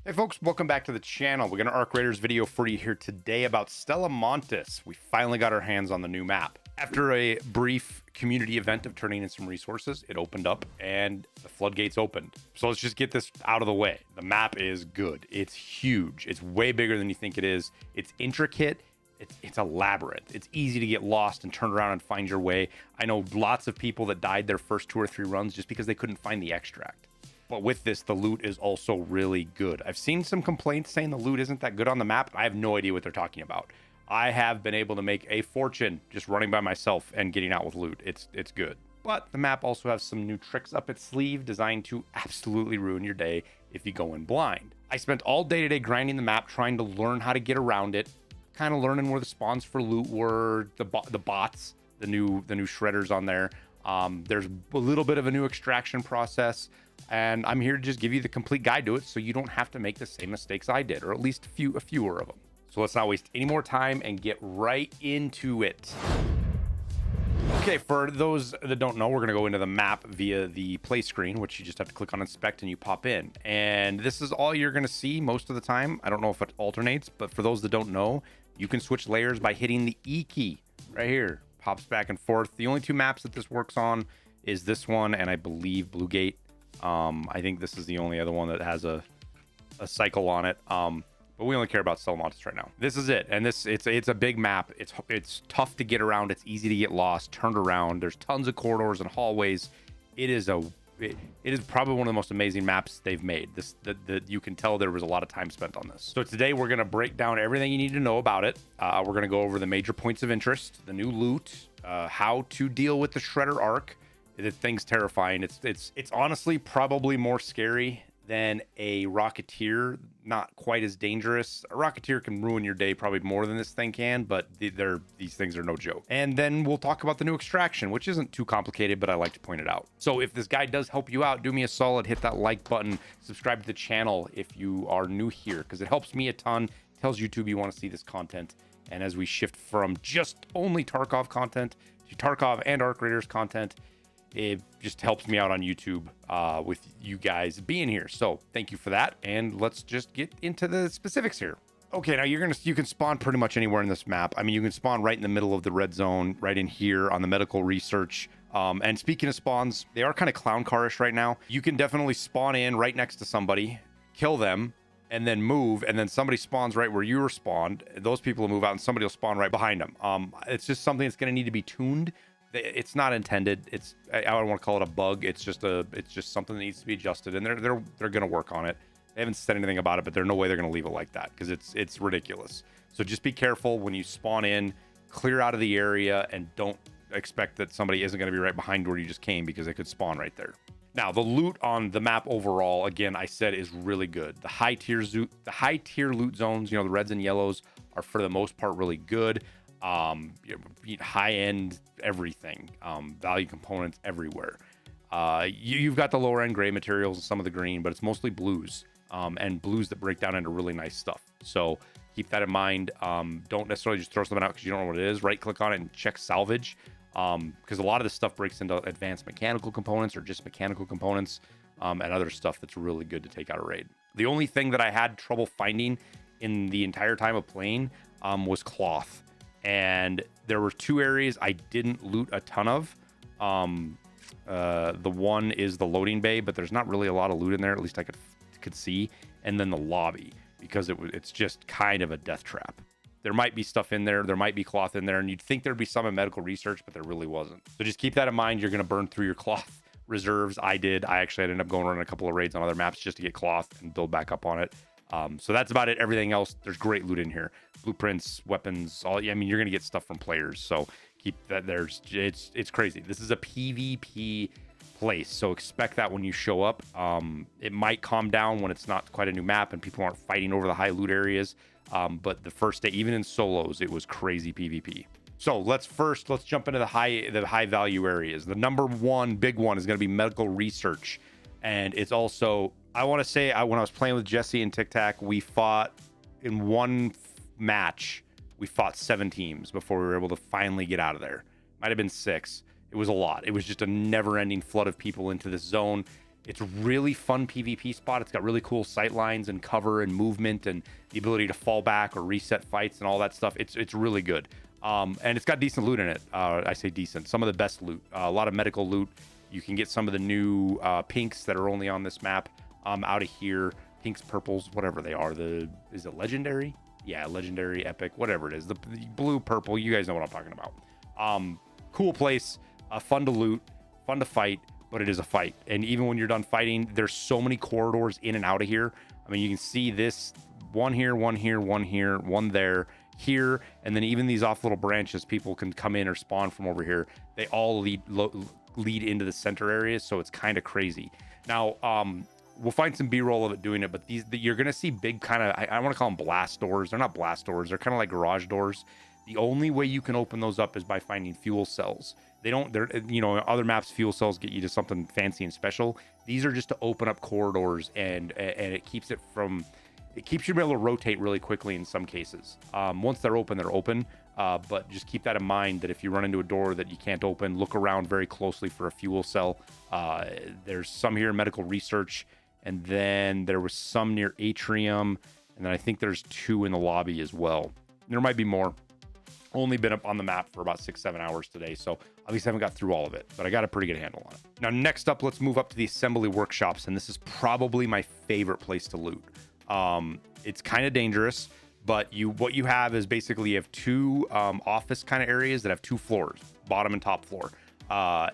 Hey folks, welcome back to the channel. We're going to Arc Raiders video for you here today about Stella Montis. We finally got our hands on the new map. After a brief community event of turning in some resources, it opened up and the floodgates opened. So let's just get this out of the way. The map is good. It's huge. It's way bigger than you think it is. It's intricate. It's a labyrinth. It's easy to get lost and turn around and find your way. I know lots of people that died their first 2 or 3 runs just because they couldn't find the extract. But with this, the loot is also really good. I've seen some complaints saying the loot isn't that good on the map. I have no idea what they're talking about. I have been able to make a fortune just running by myself and getting out with loot. It's good. But the map also has some new tricks up its sleeve designed to absolutely ruin your day if you go in blind. I spent all day today grinding the map, trying to learn how to get around it, kind of learning where the spawns for loot were, the bots, the new shredders on there. There's a little bit of a new extraction process, and I'm here to just give you the complete guide to it so you don't have to make the same mistakes I did, or at least a fewer of them. So let's not waste any more time and get right into it. Okay, for those that don't know, we're going to go into the map via the play screen, which you just have to click on inspect and you pop in. And this is all you're going to see most of the time. I don't know if it alternates, but for those that don't know, you can switch layers by hitting the E key right here. Pops back and forth. The only 2 maps that this works on is this one and I believe Bluegate. I think this is the only other one that has a cycle on it. But we only care about Stella Montis right now. This is it, and it's a big map. It's tough to get around. It's easy to get lost, turned around. There's tons of corridors and hallways. It is probably one of the most amazing maps they've made. You can tell there was a lot of time spent on this. So today we're gonna break down everything you need to know about it. We're gonna go over the major points of interest, the new loot, how to deal with the Shredder arc. The thing's terrifying. It's honestly probably more scary than a Rocketeer. Not quite as dangerous. A Rocketeer can ruin your day probably more than this thing can, but these things are no joke. And then we'll talk about the new extraction, which isn't too complicated, but I like to point it out. So if this guide does help you out, do me a solid, hit that like button, subscribe to the channel if you are new here, because it helps me a ton, tells YouTube you want to see this content. And as we shift from just only Tarkov content to Tarkov and Arc Raiders content, it just helps me out on YouTube with you guys being here. So thank you for that. And let's just get into the specifics here. Okay, now you can spawn pretty much anywhere in this map. I mean, you can spawn right in the middle of the red zone, right in here on the medical research. And speaking of spawns, they are kind of clown car-ish right now. You can definitely spawn in right next to somebody, kill them, and then move, and then somebody spawns right where you were spawned. Those people will move out and somebody will spawn right behind them. It's just something that's going to need to be tuned. It's not intended. I don't want to call it a bug. It's just something that needs to be adjusted, and they're going to work on it. They haven't said anything about it, but there's no way they're going to leave it like that because it's ridiculous. So just be careful when you spawn in, clear out of the area, and don't expect that somebody isn't going to be right behind where you just came, because they could spawn right there. Now, the loot on the map overall, again, I said, is really good. The high tier loot zones, the reds and yellows, are for the most part really good. High-end everything, value components everywhere. You've got the lower end gray materials and some of the green, but it's mostly blues, and blues that break down into really nice stuff. So keep that in mind. Don't necessarily just throw something out because you don't know what it is. Right click on it and check salvage, because a lot of this stuff breaks into advanced mechanical components or just mechanical components, and other stuff that's really good to take out a raid. The only thing that I had trouble finding in the entire time of playing was cloth. And there were 2 areas I didn't loot a ton of. The one is the loading bay, but there's not really a lot of loot in there, at least I could see. And then the lobby, because it's just kind of a death trap. There might be stuff in there. There might be cloth in there, and you'd think there'd be some in medical research, but there really wasn't. So just keep that in mind. You're going to burn through your cloth reserves. I did. I actually ended up going on a couple of raids on other maps just to get cloth and build back up on it. So that's about it. Everything else, there's great loot in here. Blueprints, weapons, you're going to get stuff from players. So keep that. It's crazy. This is a PvP place. So expect that when you show up. It might calm down when it's not quite a new map and people aren't fighting over the high loot areas. But the first day, even in solos, it was crazy PvP. So let's jump into the high value areas. The number 1 big one is going to be medical research. And it's also, I want to say, when I was playing with Jesse and Tic Tac, we fought in one match. We fought 7 teams before we were able to finally get out of there. Might have been 6. It was a lot. It was just a never-ending flood of people into this zone. It's really fun PvP spot. It's got really cool sight lines and cover and movement and the ability to fall back or reset fights and all that stuff. It's really good. And it's got decent loot in it. I say decent. Some of the best loot. A lot of medical loot. You can get some of the new pinks that are only on this map out of here. Pinks, purples, whatever they are. Is it legendary? Yeah, legendary, epic, whatever it is. The blue, purple. You guys know what I'm talking about. Cool place. Fun to loot. Fun to fight. But it is a fight. And even when you're done fighting, there's so many corridors in and out of here. I mean, you can see this one here, one here, one here, one there, here, and then even these off little branches, people can come in or spawn from over here. They all lead into the center areas, so it's kind of crazy. Now, we'll find some B-roll of it doing it, but you're going to see big kind of, I want to call them blast doors. They're not blast doors. They're kind of like garage doors. The only way you can open those up is by finding fuel cells. Other maps, fuel cells get you to something fancy and special. These are just to open up corridors, and it keeps you able to rotate really quickly in some cases. Once they're open, they're open. But just keep that in mind, that if you run into a door that you can't open, look around very closely for a fuel cell. There's some here in medical research, and then there was some near atrium, and then I think there's 2 in the lobby as well. There might be more. Only been up on the map for about 6-7 hours today, so obviously I haven't got through all of it, but I got a pretty good handle on it. Now, next up, let's move up to the assembly workshops, and this is probably my favorite place to loot. It's kind of dangerous, but what you have is basically you have 2 office kind of areas that have 2 floors, bottom and top floor.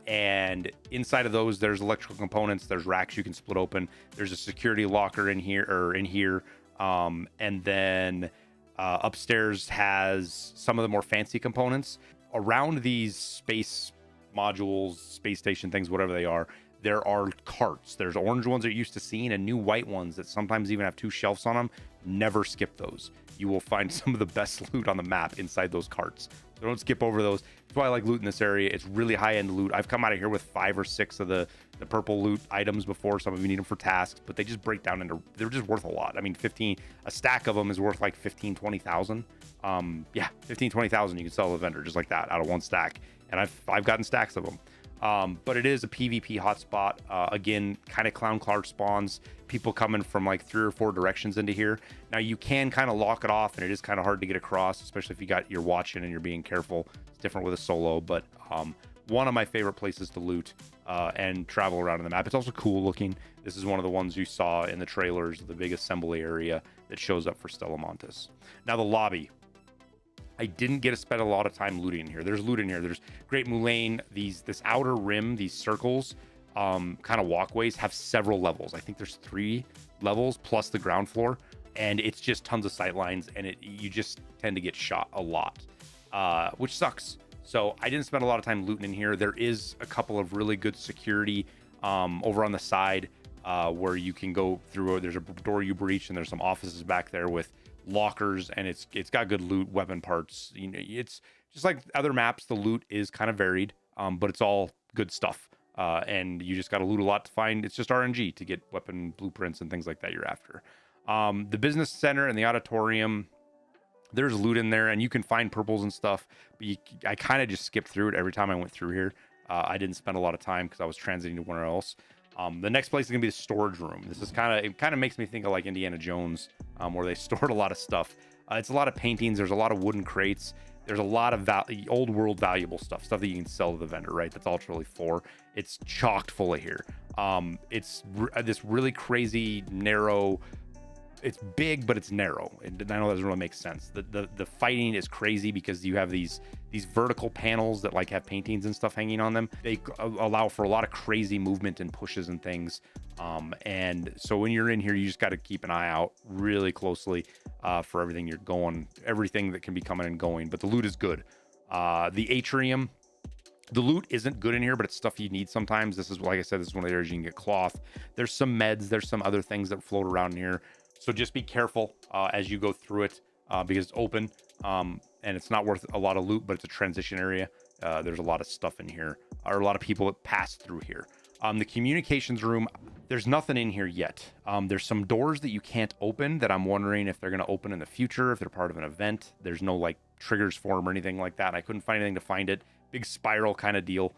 And inside of those, there's electrical components, there's racks you can split open, there's a security locker in here, and then upstairs has some of the more fancy components. Around these space modules, space station things, whatever they are, there are carts. There's orange ones that you're used to seeing and new white ones that sometimes even have 2 shelves on them. Never skip those. You will find some of the best loot on the map inside those carts. So don't skip over those. That's why I like looting this area. It's really high-end loot. I've come out of here with 5 or 6 of the purple loot items before. Some of you need them for tasks, but they just break down into, they're just worth a lot. I mean, a stack of them is worth like 15, 20,000. 15, 20,000 you can sell to a vendor just like that out of one stack. And I've gotten stacks of them. But it is a PvP hotspot. Again, kind of clown car spawns, people coming from like 3 or 4 directions into here. Now you can kind of lock it off, and it is kind of hard to get across, especially if you're watching and you're being careful. It's different with a solo, but one of my favorite places to loot and travel around in the map. It's also cool looking. This is one of the ones you saw in the trailers, the big assembly area that shows up for Stella Montis. Now the lobby. I didn't get to spend a lot of time looting in here. There's loot in here. There's Great Moulin. This outer rim, these circles, kind of walkways have several levels. I think there's 3 levels plus the ground floor, and it's just tons of sight lines, and you just tend to get shot a lot, which sucks. So I didn't spend a lot of time looting in here. There is a couple of really good security over on the side where you can go through. There's a door you breach, and there's some offices back there with lockers, and it's got good loot, weapon parts. It's just like other maps. The loot is kind of varied, but it's all good stuff, and you just got to loot a lot to find. It's just RNG to get weapon blueprints and things like that you're after. The business center and the auditorium, there's loot in there, and you can find purples and stuff, but I kind of just skipped through it every time I went through here. I didn't spend a lot of time because I was transiting to somewhere else. The next place is gonna be the storage room. This is it kind of makes me think of like Indiana Jones, where they stored a lot of stuff. It's a lot of paintings. There's a lot of wooden crates. There's a lot of old world valuable stuff that you can sell to the vendor, right? That's all it's really for. It's chocked full of here. It's this really crazy narrow. It's big, but it's narrow. And I know that doesn't really make sense. The fighting is crazy because you have these vertical panels that like have paintings and stuff hanging on them. They allow for a lot of crazy movement and pushes and things. And so when you're in here, you just got to keep an eye out really closely for everything everything that can be coming and going. But the loot is good. The atrium, the loot isn't good in here, but it's stuff you need sometimes. This is, like I said, this is one of the areas you can get cloth. There's some meds. There's some other things that float around in here. So just be careful as you go through it because it's open and it's not worth a lot of loot, but it's a transition area. There's a lot of stuff in here, or a lot of people that pass through here. The communications room, there's nothing in here yet. There's some doors that you can't open that I'm wondering if they're going to open in the future, if they're part of an event. There's no like triggers for them or anything like that. I couldn't find anything to find it. Big spiral kind of deal.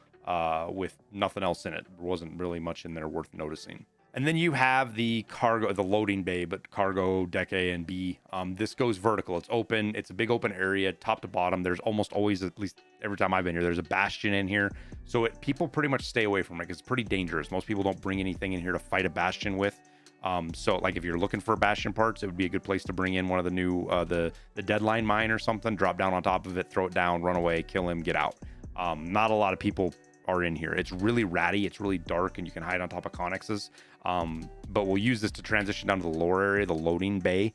with nothing else in it. There wasn't really much in there worth noticing. And then you have the cargo, the loading bay, but cargo, deck A and B. This goes vertical. It's open. It's a big open area, top to bottom. There's almost always, at least every time I've been here, there's a bastion in here. So people pretty much stay away from it because it's pretty dangerous. Most people don't bring anything in here to fight a bastion with. So like if you're looking for bastion parts, it would be a good place to bring in one of the new, the deadline mine or something, drop down on top of it, throw it down, run away, kill him, get out. Not a lot of people are in here. It's really ratty. It's really dark and you can hide on top of connexes. But we'll use this to transition down to the lower area, the loading bay.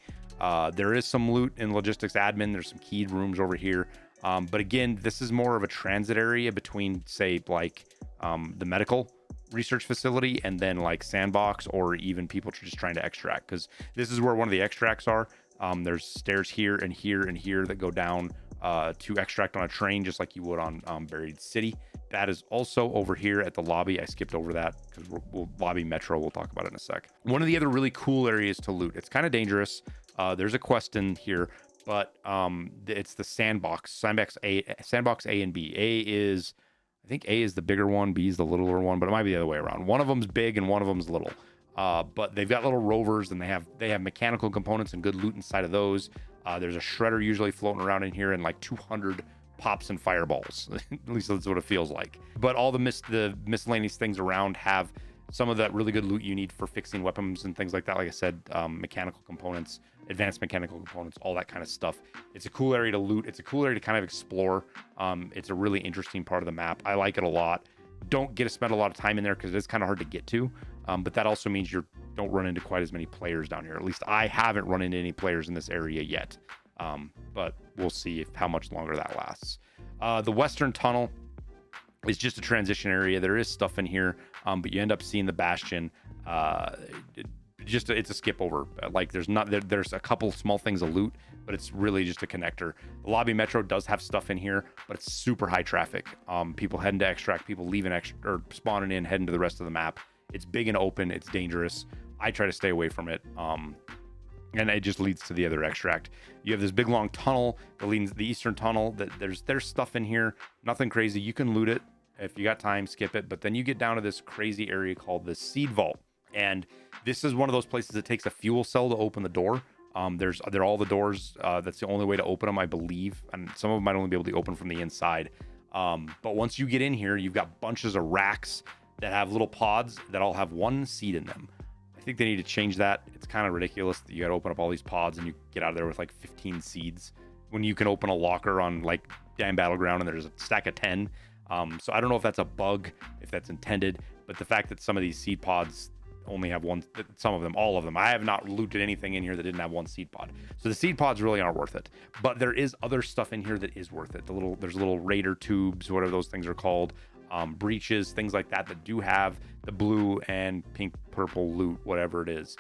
There is some loot in logistics admin. There's some keyed rooms over here. But again, this is more of a transit area between, say, like the medical research facility and then like Sandbox, or even people just trying to extract, because this is where one of the extracts are. There's stairs here and here and here that go down to extract on a train, just like you would on Buried City. That is also over here at the lobby. I skipped over that because we'll lobby metro. We'll talk about it in a sec. One of the other really cool areas to loot. It's kind of dangerous. There's a quest in here, but it's the Sandbox A and B. I think A is the bigger one, B is the littler one, but it might be the other way around. One of them's big and one of them's little. But they've got little rovers, and they have mechanical components and good loot inside of those. There's a shredder usually floating around in here, and like 200 pops and fireballs. At least that's what it feels like. But all the miscellaneous things around have some of that really good loot you need for fixing weapons and things like that. Like I said, mechanical components, advanced mechanical components, all that kind of stuff. It's a cool area to loot. It's a cool area to kind of explore. It's a really interesting part of the map. I like it a lot. Don't get to spend a lot of time in there because it's kind of hard to get to. But that also means you don't run into quite as many players down here. At least I haven't run into any players in this area yet. But we'll see how much longer that lasts. The Western Tunnel is just a transition area. There is stuff in here, but you end up seeing the Bastion. It's a skip over. Like there's a couple small things of loot, but it's really just a connector. The lobby metro does have stuff in here, but it's super high traffic. People heading to extract, people leaving or spawning in, heading to the rest of the map. It's big and open. It's dangerous. I try to stay away from it. And it just leads to the other extract. You have this big long tunnel that leads to the eastern tunnel. That there's stuff in here, nothing crazy. You can loot it if you got time, skip it. But then you get down to this crazy area called the Seed Vault, and this is one of those places that takes a fuel cell to open the door. They're all the doors. That's the only way to open them, I believe, and some of them might only be able to open from the inside. But once you get in here, you've got bunches of racks that have little pods that all have one seed in them. I think they need to change that. It's kind of ridiculous that you got to open up all these pods and you get out of there with like 15 seeds when you can open a locker on like Damn Battleground and there's a stack of 10. So I don't know if that's a bug, if that's intended, but the fact that some of these seed pods only have one, some of them, all of them. I have not looted anything in here that didn't have one seed pod. So the seed pods really aren't worth it, but there is other stuff in here that is worth it. There's little raider tubes, whatever those things are called. Breaches, things like that do have the blue and pink purple loot, whatever it is.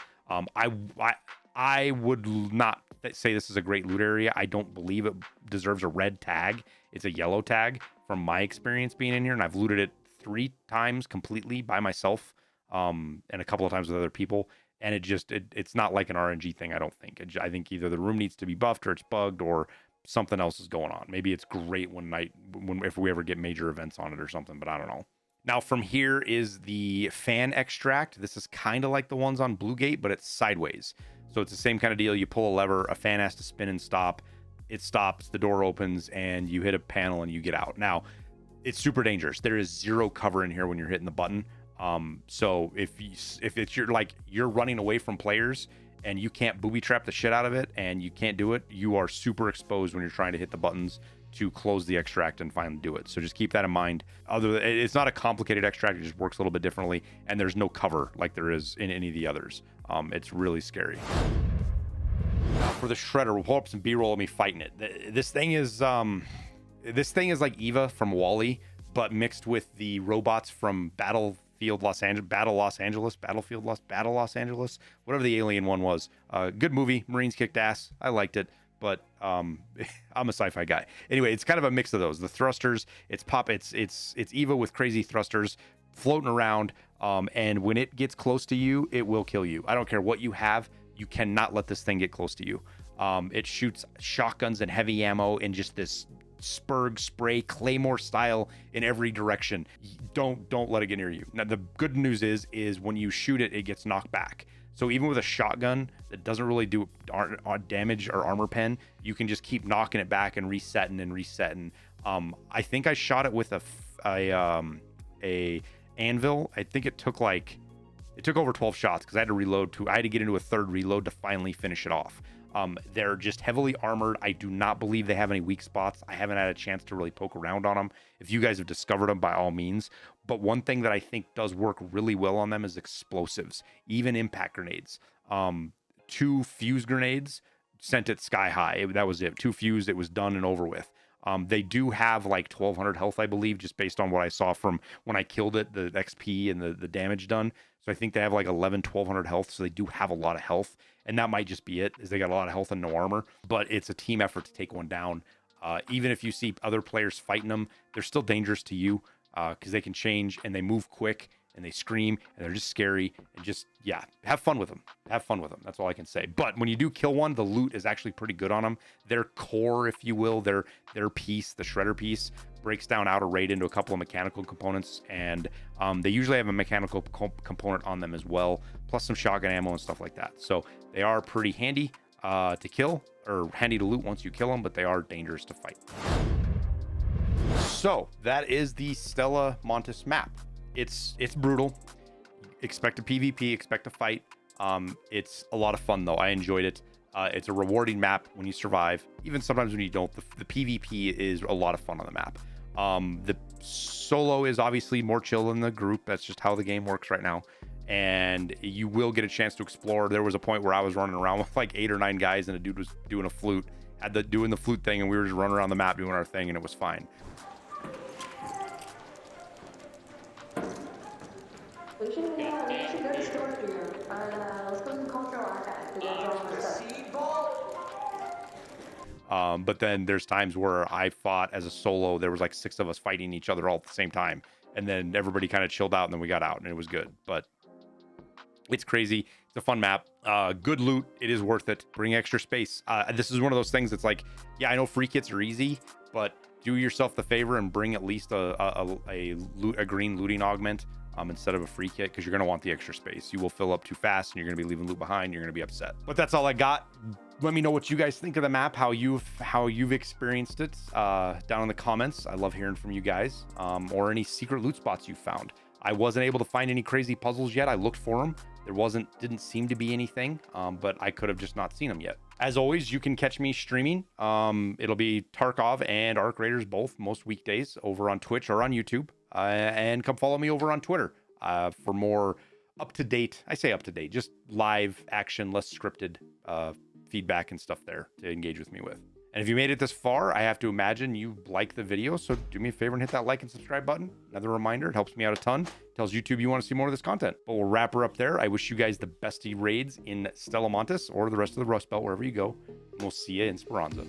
I would not say this is a great loot area. I don't believe it deserves a red tag. It's a yellow tag from my experience being in here, and I've looted it 3 times completely by myself, and a couple of times with other people, and it's not like an RNG thing. I don't think. I think either the room needs to be buffed or it's bugged or something else is going on. Maybe it's great if we ever get major events on it or something, but I don't know. Now from here is the fan extract. This is kind of like the ones on Blue Gate, but it's sideways. So it's the same kind of deal. You pull a lever, a fan has to spin and stop. It stops, the door opens, and you hit a panel and you get out. Now, it's super dangerous. There is 0 cover in here when you're hitting the button. So if you're running away from players and you can't booby trap the shit out of it and you can't do it, you are super exposed when you're trying to hit the buttons to close the extract and finally do it. So just keep that in mind. It's not a complicated extract. It just works a little bit differently, and there's no cover like there is in any of the others. It's really scary. Now for the shredder, we'll pull up some B-roll of me fighting it. This thing is like Eva from WALL-E, but mixed with the robots from Battlefield Los Angeles, whatever the alien one was. Good movie. Marines kicked ass. I liked it, but I'm a sci-fi guy. Anyway, it's kind of a mix of those. The thrusters, it's Eva with crazy thrusters floating around, and when it gets close to you, it will kill you. I don't care what you have. You cannot let this thing get close to you. It shoots shotguns and heavy ammo in just this spurg spray claymore style in every direction. Don't let it get near you. Now the good news is when you shoot it, it gets knocked back. So even with a shotgun that doesn't really do damage or armor pen, you can just keep knocking it back and resetting and resetting. I think I shot it with a anvil. I think it took over 12 shots because I had to reload I had to get into a third reload to finally finish it off. They're just heavily armored. I do not believe they have any weak spots. I haven't had a chance to really poke around on them. If you guys have discovered them, by all means. But one thing that I think does work really well on them is explosives, even impact grenades. 2 fuse grenades sent it sky high. That was it. 2 fused, it was done and over with. They do have like 1200 health, I believe, just based on what I saw from when I killed it, the XP and the damage done. So I think they have like 1200 health. So they do have a lot of health. And that might just be it, is they got a lot of health and no armor. But it's a team effort to take one down. Even if you see other players fighting them, they're still dangerous to you because they can change and they move quick and they scream and they're just scary and just, yeah, have fun with them. Have fun with them. That's all I can say. But when you do kill one, the loot is actually pretty good on them. Their core, if you will, their piece, the shredder piece, breaks down outer raid into a couple of mechanical components, and they usually have a mechanical component on them as well, plus some shotgun ammo and stuff like that. So they are pretty handy to kill, or handy to loot once you kill them, but they are dangerous to fight. So that is the Stella Montis map. It's brutal. Expect a PvP, expect a fight. It's a lot of fun though. I enjoyed it. It's a rewarding map when you survive, even sometimes when you don't. The PvP is a lot of fun on the map. The solo is obviously more chill than the group. That's just how the game works right now. And you will get a chance to explore. There was a point where I was running around with like 8 or 9 guys and a dude was doing a flute, doing the flute thing, and we were just running around the map doing our thing, and it was fine. We should go to storage room. Let's go to the cultural archive. But then there's times where I fought as a solo. There was like 6 of us fighting each other all at the same time, and then everybody kind of chilled out, and then we got out, and it was good. But it's crazy. It's a fun map. Good loot. It is worth it. Bring extra space. This is one of those things that's like, yeah, I know free kits are easy, but do yourself the favor and bring at least a green looting augment instead of a free kit, because you're going to want the extra space. You will fill up too fast and you're going to be leaving loot behind. You're going to be upset. But that's all I got. Let me know what you guys think of the map, how you've experienced it down in the comments. I love hearing from you guys, or any secret loot spots you found. I wasn't able to find any crazy puzzles yet. I looked for them. There didn't seem to be anything, but I could have just not seen them yet. As always, you can catch me streaming. It'll be Tarkov and Arc Raiders both most weekdays over on Twitch or on YouTube. And come follow me over on Twitter for more up-to-date, I say up-to-date, just live action, less scripted feedback and stuff there to engage with me with. And if you made it this far, I have to imagine you like the video. So do me a favor and hit that like and subscribe button. Another reminder, it helps me out a ton. Tells YouTube you want to see more of this content. But we'll wrap her up there. I wish you guys the bestie raids in Stella Montis or the rest of the Rust Belt, wherever you go. And we'll see you in Speranza.